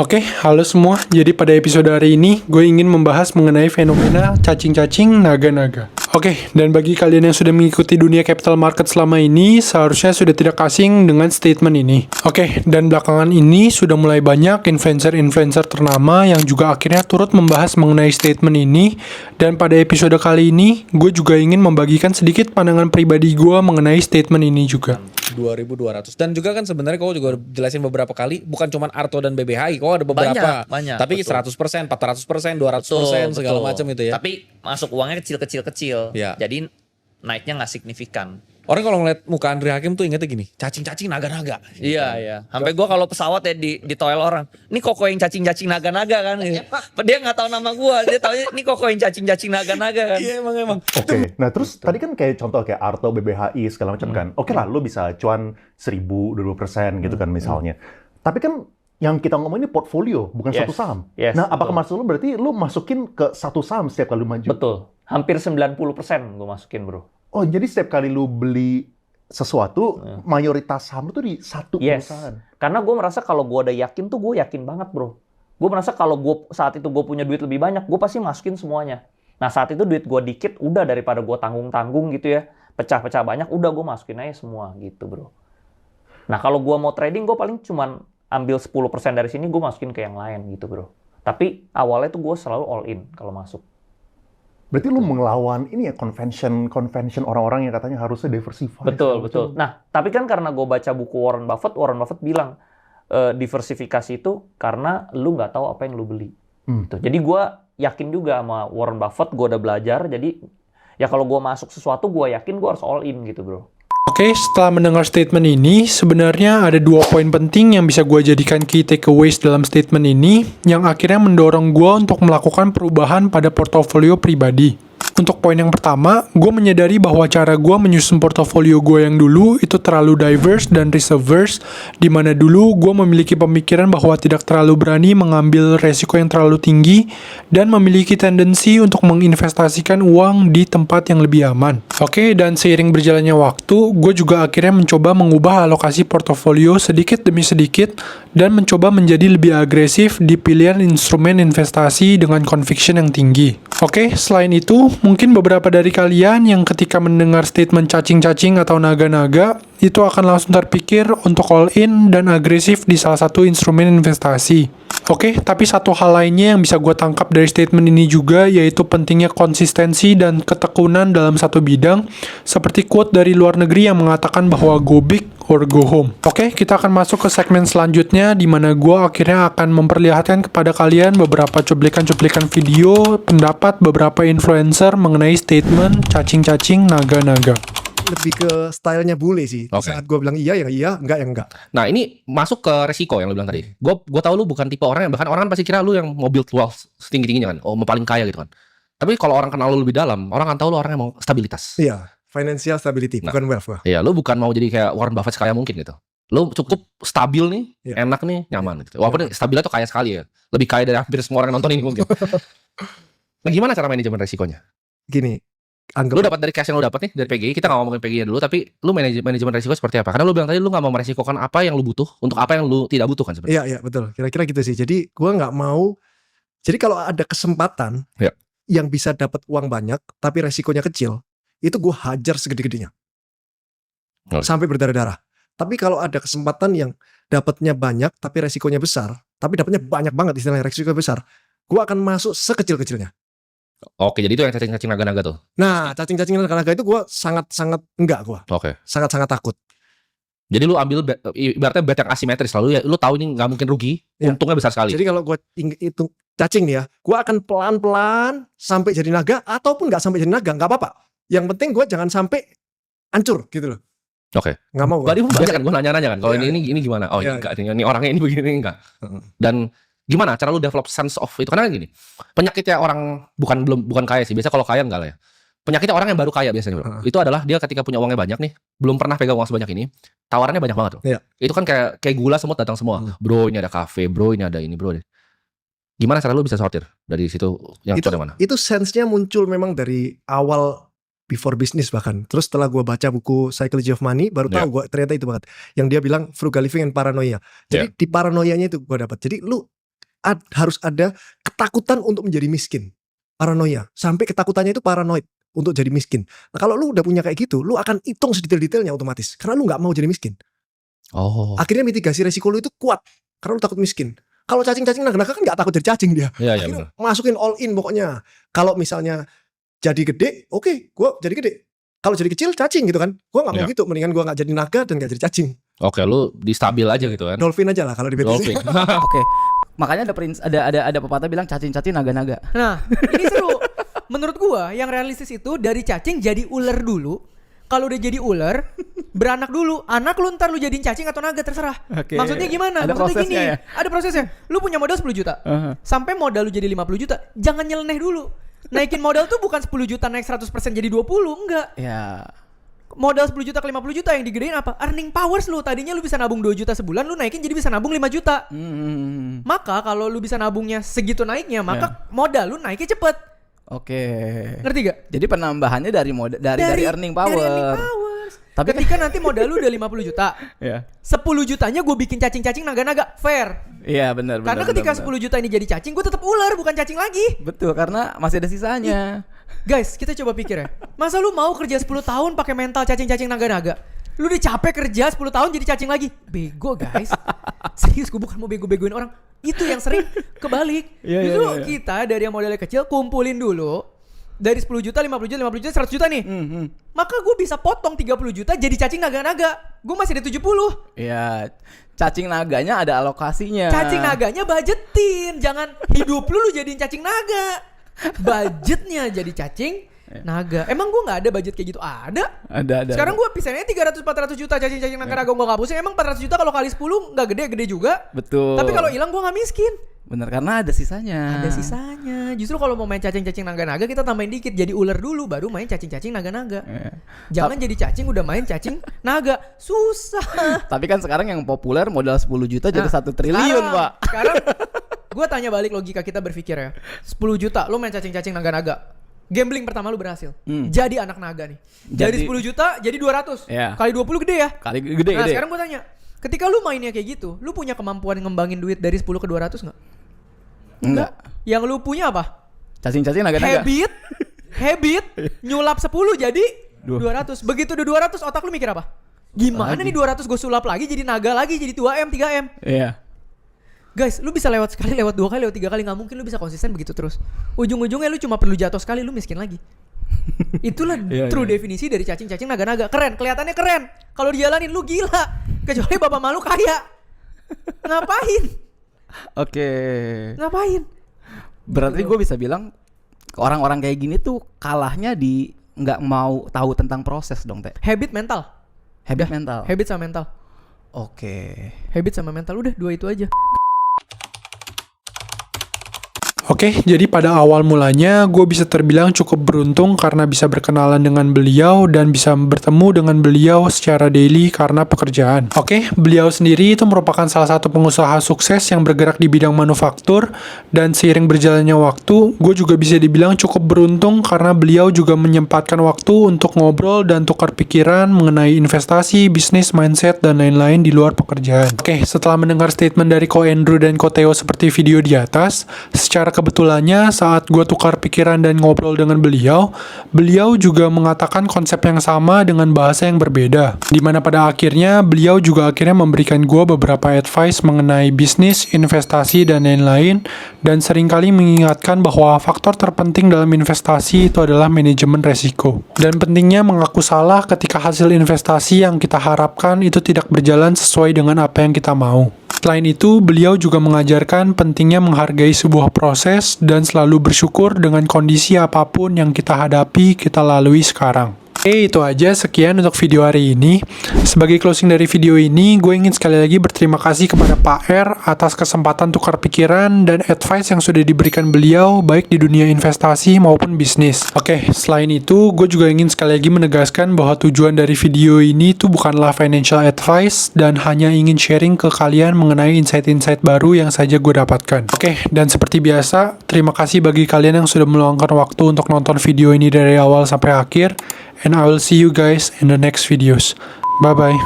Oke, halo semua. Jadi pada episode hari ini, gue ingin membahas mengenai fenomena cacing-cacing naga-naga. Oke, dan bagi kalian yang sudah mengikuti dunia capital market selama ini, seharusnya sudah tidak asing dengan statement ini. Oke, dan belakangan ini sudah mulai banyak influencer-influencer ternama yang juga akhirnya turut membahas mengenai statement ini. Dan pada episode kali ini, gue juga ingin membagikan sedikit pandangan pribadi gue mengenai statement ini juga. 2.200 dan juga kan sebenarnya kau juga jelasin beberapa kali bukan cuma Arto dan BBHI, kau ada beberapa banyak, tapi betul. 100%, 400%, 200% segala macam itu ya. Tapi masuk uangnya kecil-kecil. Ya. Jadi naiknya nggak signifikan. Orang kalau ngeliat muka Andre Hakim tuh ingetnya gini, cacing-cacing naga-naga. Iya. Sampai gua kalau pesawat ya di toilet orang, ini koko yang cacing-cacing naga-naga kan. Dia nggak tahu nama gua, dia taunya ini koko yang cacing-cacing naga-naga kan. Iya emang. Oke, nah terus tadi kan kayak contoh kayak Arto, BBHI segala macam kan. Oke lah, lu bisa cuan 1.000, 20% gitu kan misalnya. Tapi kan yang kita ngomong ini portfolio, bukan Yes. satu saham. Yes, Nah, apakah betul. maksud lu berarti lu masukin ke satu saham setiap kali lu maju? Betul. Hampir 90% gua masukin, Bro. Oh, jadi setiap kali lu beli sesuatu, mayoritas saham itu di satu Yes. perusahaan. Karena gue merasa kalau gue udah yakin tuh gue yakin banget, Bro. Gue merasa kalau gue saat itu gue punya duit lebih banyak, gue pasti masukin semuanya. Nah saat itu duit gue dikit, udah daripada gue tanggung-tanggung gitu ya, pecah-pecah banyak, udah gue masukin aja semua gitu, Bro. Nah kalau gue mau trading, gue paling cuman ambil 10% dari sini, gue masukin ke yang lain gitu, Bro. Tapi awalnya tuh gue selalu all in kalau masuk. Berarti lu melawan ini ya convention orang-orang yang katanya harusnya diversify. Betul. segala macam. Nah, tapi kan karena gue baca buku Warren Buffett bilang diversifikasi itu karena lu nggak tahu apa yang lu beli. Gitu. Jadi gue yakin juga sama Warren Buffett, gue udah belajar. Jadi ya kalau gue masuk sesuatu, gue yakin gue harus all in gitu, Bro. Oke, setelah mendengar statement ini, sebenarnya ada 2 poin penting yang bisa gue jadikan key takeaways dalam statement ini, yang akhirnya mendorong gue untuk melakukan perubahan pada portofolio pribadi. Untuk poin yang pertama, gue menyadari bahwa cara gue menyusun portofolio gue yang dulu itu terlalu diverse dan risk-averse, di mana dulu gue memiliki pemikiran bahwa tidak terlalu berani mengambil resiko yang terlalu tinggi dan memiliki tendensi untuk menginvestasikan uang di tempat yang lebih aman. Oke, dan seiring berjalannya waktu, gue juga akhirnya mencoba mengubah alokasi portofolio sedikit demi sedikit dan mencoba menjadi lebih agresif di pilihan instrumen investasi dengan conviction yang tinggi. Oke, selain itu, mungkin beberapa dari kalian yang ketika mendengar statement cacing-cacing atau naga-naga, itu akan langsung terpikir untuk all in dan agresif di salah satu instrumen investasi. Oke, tapi satu hal lainnya yang bisa gue tangkap dari statement ini juga, yaitu pentingnya konsistensi dan ketekunan dalam satu bidang, seperti quote dari luar negeri yang mengatakan bahwa go big or go home. Oke, kita akan masuk ke segmen selanjutnya, di mana gue akhirnya akan memperlihatkan kepada kalian beberapa cuplikan-cuplikan video, pendapat beberapa influencer mengenai statement cacing-cacing naga-naga. Lebih ke stylenya bule sih. Oke. Saat gue bilang iya ya iya, enggak ya enggak. Nah ini masuk ke resiko yang lu bilang tadi. Gue tahu lu bukan tipe orang yang, bahkan orang kan pasti kira lu yang mau build wealth setinggi-tingginya kan, mau paling kaya gitu kan. Tapi kalau orang kenal lu lebih dalam, orang akan tahu lu orang yang mau stabilitas. Iya, financial stability, Nah. bukan wealth gua. Iya, lu bukan mau jadi kayak Warren Buffett sekaya mungkin gitu. Lu cukup stabil nih, Iya. enak nih, nyaman gitu. Walaupun stabilnya tuh kaya sekali ya. Lebih kaya dari hampir semua orang yang nonton ini mungkin. Nah gimana cara manajemen resikonya? Gini, Lu anggap dapat dari cash yang lu dapat nih dari PGI, kita nggak ngomongin PGI dulu, tapi lu manajemen resiko seperti apa? Karena lu bilang tadi lu nggak mau meresikokan apa yang lu butuh untuk apa yang lu tidak butuh kan sebenarnya. iya betul. Kira-kira gitu sih. Jadi gua nggak mau. Jadi kalau ada kesempatan Iya. yang bisa dapat uang banyak tapi resikonya kecil, itu gua hajar segede-gedenya. Oke. Sampai berdarah-darah. Tapi kalau ada kesempatan yang dapatnya banyak tapi resikonya besar, tapi dapatnya banyak banget istilahnya resiko besar, gua akan masuk sekecil-kecilnya. Oke, jadi itu yang cacing-cacing naga-naga tuh. Nah, cacing-cacing naga itu gue sangat-sangat enggak gue. Oke. Sangat-sangat takut. Jadi lu ambil ibaratnya bet yang asimetris, lalu ya lu tahu ini nggak mungkin rugi, Iya. untungnya besar sekali. Jadi kalau gue hitung cacing nih ya, gue akan pelan-pelan sampai jadi naga ataupun nggak sampai jadi naga, nggak apa-apa. Yang penting gue jangan sampai hancur gitu loh. Oke. Nggak mau gue. Tadi biasa kan gue nanya-nanya kan, kalau Iya. ini gimana? Oh Iya. ini enggak, ini orangnya ini begini enggak. Dan gimana cara lu develop sense of itu? Karena gini, penyakitnya orang bukan kaya sih. Biasa kalau kaya enggak lah ya. Penyakitnya orang yang baru kaya biasanya, bro. Itu adalah dia ketika punya uangnya banyak nih, belum pernah pegang uang sebanyak ini, tawarannya banyak banget tuh. Iya. Itu kan kayak gula semut datang semua. Bro, ini ada kafe, bro, ini ada ini, bro. Gimana cara lu bisa sortir dari situ yang Itu, cocok yang mana? itu sense-nya muncul memang dari awal before business bahkan. Terus setelah gue baca buku Psychology of Money, baru tahu gue ternyata itu banget. Yang dia bilang frugal living and paranoia. Jadi di paranoianya itu gue dapat. Jadi lu harus ada ketakutan untuk menjadi miskin. Paranoia. Sampai ketakutannya itu paranoid untuk jadi miskin. Nah kalau lu udah punya kayak gitu, lu akan hitung sedetail-detailnya otomatis. Karena lu nggak mau jadi miskin. Oh. Akhirnya mitigasi resiko lu itu kuat. Karena lu takut miskin. Kalau cacing-cacing naga-naga kan nggak takut jadi cacing dia. Iya, Akhirnya benar. masukin all in pokoknya. Kalau misalnya jadi gede, oke, gue jadi gede. Kalau jadi kecil, cacing gitu kan. Gue nggak mau Iya. gitu. Mendingan gue nggak jadi naga dan nggak jadi cacing. Oke, lu di stabil aja gitu kan. Dolphin aja lah kalau di BTC. Dolphin. Oke. Makanya ada pepatah bilang cacing-cacing naga-naga. Nah, ini seru. Menurut gua yang realistis itu dari cacing jadi ular dulu. Kalau udah jadi ular, beranak dulu. Anak lu ntar lu jadiin cacing atau naga terserah. Oke. Maksudnya gimana? Ada Maksudnya prosesnya ya? Ada prosesnya. Lu punya modal 10 juta. Sampai modal lu jadi 50 juta, jangan nyeleneh dulu. Naikin modal tuh bukan 10 juta naik 100% jadi 20, enggak. Ya. Modal 10 juta ke 50 juta yang digedein apa? Earning powers lu. Tadinya lu bisa nabung 2 juta sebulan, lu naikin jadi bisa nabung 5 juta. Maka kalau lu bisa nabungnya segitu naiknya, maka modal lu naiknya cepet. Oke. Ngerti gak? Jadi penambahannya dari dari earning power. Dari earning powers. Tapi ketika nanti modal lu udah 50 juta, ya. 10 jutanya gue bikin cacing-cacing naga-naga, fair. Iya benar. Karena ketika 10 juta ini jadi cacing, gue tetap ular bukan cacing lagi. Betul, karena masih ada sisanya. Guys, kita coba pikir ya. Masa lu mau kerja 10 tahun pakai mental cacing-cacing naga-naga? Lu udah capek kerja 10 tahun jadi cacing lagi. Bego guys. Serius, gue bukan mau bego-begoin orang. Itu yang sering kebalik. Iya, Justru iya. kita dari yang modalnya kecil kumpulin dulu. Dari 10 juta, 50 juta, 50 juta, 100 juta nih. Maka gue bisa potong 30 juta jadi cacing naga-naga. Gue masih ada 70. Iya. Cacing naganya ada alokasinya. Cacing naganya budgetin. Jangan hidup lu jadiin cacing naga. Budgetnya jadi cacing naga. Emang gue gak ada budget kayak gitu? Ada. Ada. Sekarang gue pisahinnya 300-400 juta cacing-cacing naga gue gak pusing. Emang 400 juta kalau kali 10 gak gede-gede juga. Betul. Tapi kalau hilang gue gak miskin. bener karena ada sisanya. Ada sisanya. Justru kalau mau main cacing-cacing naga-naga kita tambahin dikit. Jadi ular dulu baru main cacing-cacing naga-naga. Jangan jadi cacing udah main cacing naga. Susah. Tapi kan sekarang yang populer modal 10 juta jadi 1 triliun, Pak. Sekarang gue tanya balik logika kita berpikir ya. 10 juta lu main cacing-cacing naga-naga. Gambling pertama lu berhasil. Jadi anak naga nih. Dari 10 juta jadi 200. Iya. Kali 20 gede ya. Kali gede. Nah sekarang gue tanya. Ketika lu mainnya kayak gitu, lu punya kemampuan ngembangin duit dari 10 ke 200 gak? Enggak. Yang lu punya apa? Cacing-cacing naga-naga. Habit, nyulap 10 jadi 200. Begitu udah 200 otak lu mikir apa? Gimana nih 200 gue sulap lagi jadi naga lagi jadi 2M, 3M. Iya. Guys, lu bisa lewat sekali, lewat 2 kali, lewat 3 kali. Gak mungkin lu bisa konsisten begitu terus. Ujung-ujungnya lu cuma perlu jatuh sekali, lu miskin lagi. Itulah true definisi dari cacing-cacing naga-naga. Keren, kelihatannya keren. Kalau dijalanin lu gila. Kecuali bapak malu kaya. Ngapain? Oke. Ngapain? Berarti gue bisa bilang orang-orang kayak gini tuh kalahnya di nggak mau tahu tentang proses dong, Teh. Habit mental. Habit mental. Habit sama mental. Oke. Habit sama mental. Udah 2 itu aja. Oke, jadi pada awal mulanya gue bisa terbilang cukup beruntung karena bisa berkenalan dengan beliau dan bisa bertemu dengan beliau secara daily karena pekerjaan. Oke, beliau sendiri itu merupakan salah satu pengusaha sukses yang bergerak di bidang manufaktur dan seiring berjalannya waktu, gue juga bisa dibilang cukup beruntung karena beliau juga menyempatkan waktu untuk ngobrol dan tukar pikiran mengenai investasi, bisnis, mindset, dan lain-lain di luar pekerjaan. Oke, setelah mendengar statement dari Ko Andrew dan Ko Theo seperti video di atas, secara kebetulannya saat gue tukar pikiran dan ngobrol dengan beliau juga mengatakan konsep yang sama dengan bahasa yang berbeda. Dimana pada akhirnya beliau juga akhirnya memberikan gue beberapa advice mengenai bisnis, investasi, dan lain-lain. Dan seringkali mengingatkan bahwa faktor terpenting dalam investasi itu adalah manajemen resiko. Dan pentingnya mengaku salah ketika hasil investasi yang kita harapkan itu tidak berjalan sesuai dengan apa yang kita mau. Selain itu, beliau juga mengajarkan pentingnya menghargai sebuah proses dan selalu bersyukur dengan kondisi apapun yang kita hadapi, kita lalui sekarang. Oke, itu aja. Sekian untuk video hari ini. Sebagai closing dari video ini, gue ingin sekali lagi berterima kasih kepada Pak R atas kesempatan tukar pikiran dan advice yang sudah diberikan beliau, baik di dunia investasi maupun bisnis. Oke, selain itu, gue juga ingin sekali lagi menegaskan bahwa tujuan dari video ini tuh bukanlah financial advice dan hanya ingin sharing ke kalian mengenai insight-insight baru yang saja gue dapatkan. Oke, dan seperti biasa, terima kasih bagi kalian yang sudah meluangkan waktu untuk nonton video ini dari awal sampai akhir. And I will see you guys in the next videos. Bye bye.